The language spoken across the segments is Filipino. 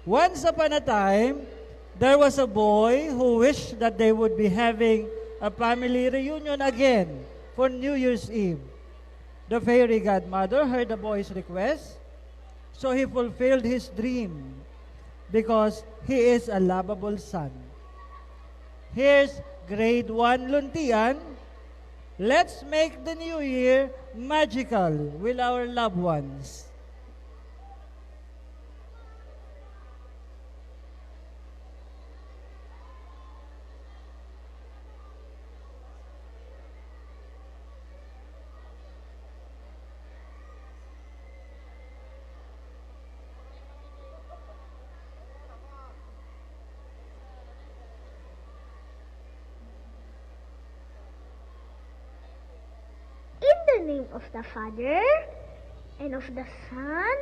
Once upon a time, there was a boy who wished that they would be having a family reunion again for New Year's Eve. The fairy godmother heard the boy's request, so he fulfilled his dream because he is a lovable son. Here's grade 1 Luntian. Let's make the new year magical with our loved ones. In the name of the Father, and of the Son,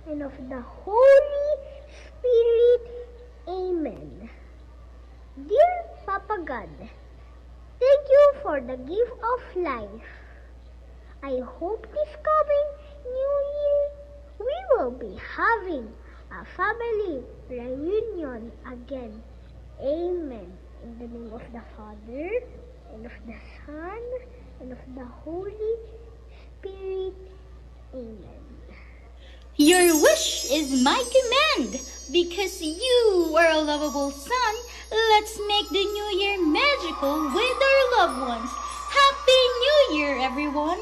and of the Holy Spirit. Amen. Dear Papa God, thank you for the gift of life. I hope this coming New Year we will be having a family reunion again. Amen. In the name of the Father, and of the Son, and of the Holy Spirit. Amen. Your wish is my command. Because you are a lovable son, let's make the new year magical with our loved ones. Happy New Year, everyone!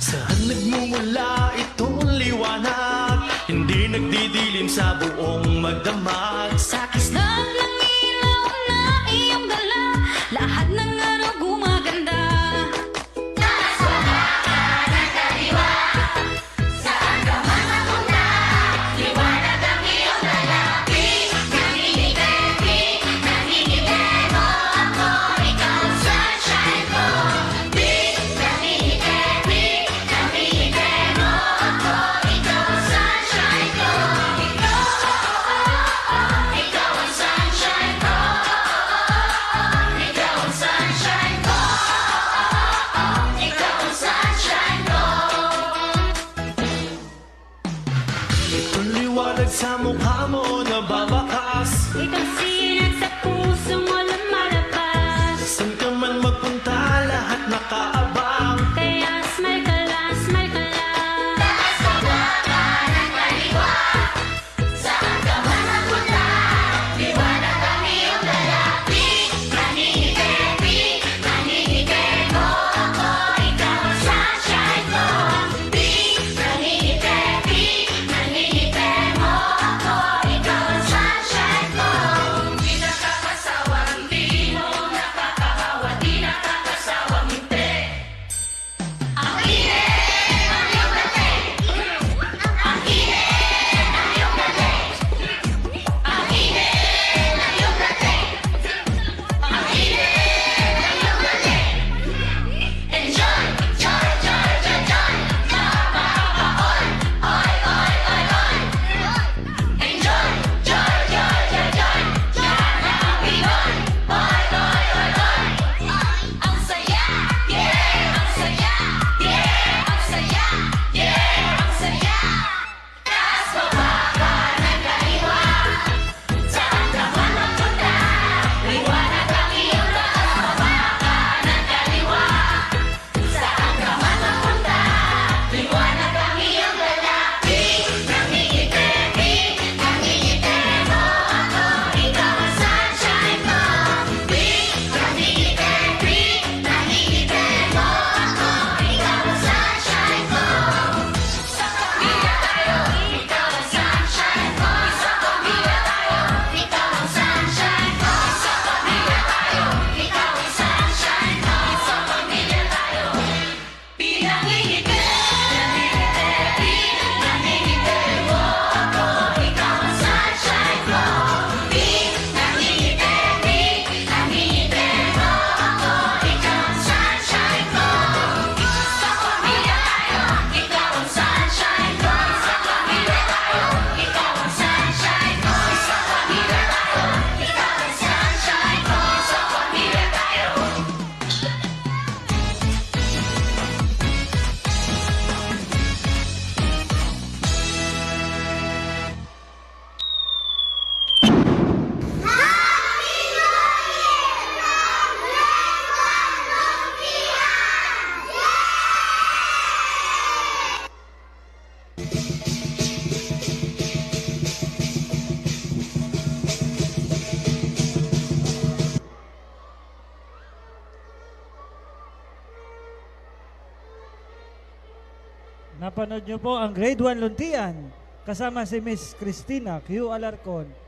Saan nagmumula itong liwanag? Hindi nagdidilim sa buong magdamag. Sa kislang ng ilaw na iyong dala, lahat ng araw gumaganda. Nasa baka ng kaliwa, saan ka man mapunta, liwanag ang iyong dala. Nangingitin mo ako, ikaw ang sunshine ko. Nangingitin mo ako, ikaw ang sunshine ko. Ikaw ang sunshine ko. Ikaw ang sunshine ko. Ikaw ang sunshine ko. Itong liwanag sa mukha mo na babakas. Ikaw sinag sa puso mo lumalabas. Saan ka man magpunta, lahat nakaabang. Kaya smile ka lang, smile ka lang. Taas ka baka ng kaliwa, saan ka man mapunta, liwanag ang iyong dala. Nangingitin mo ako, ikaw ang sunshine ko. Nangingitin mo ako, ikaw ang sunshine ko. Napanood nyo po ang Grade 1 Luntian kasama si Miss Cristina Q. Alarcon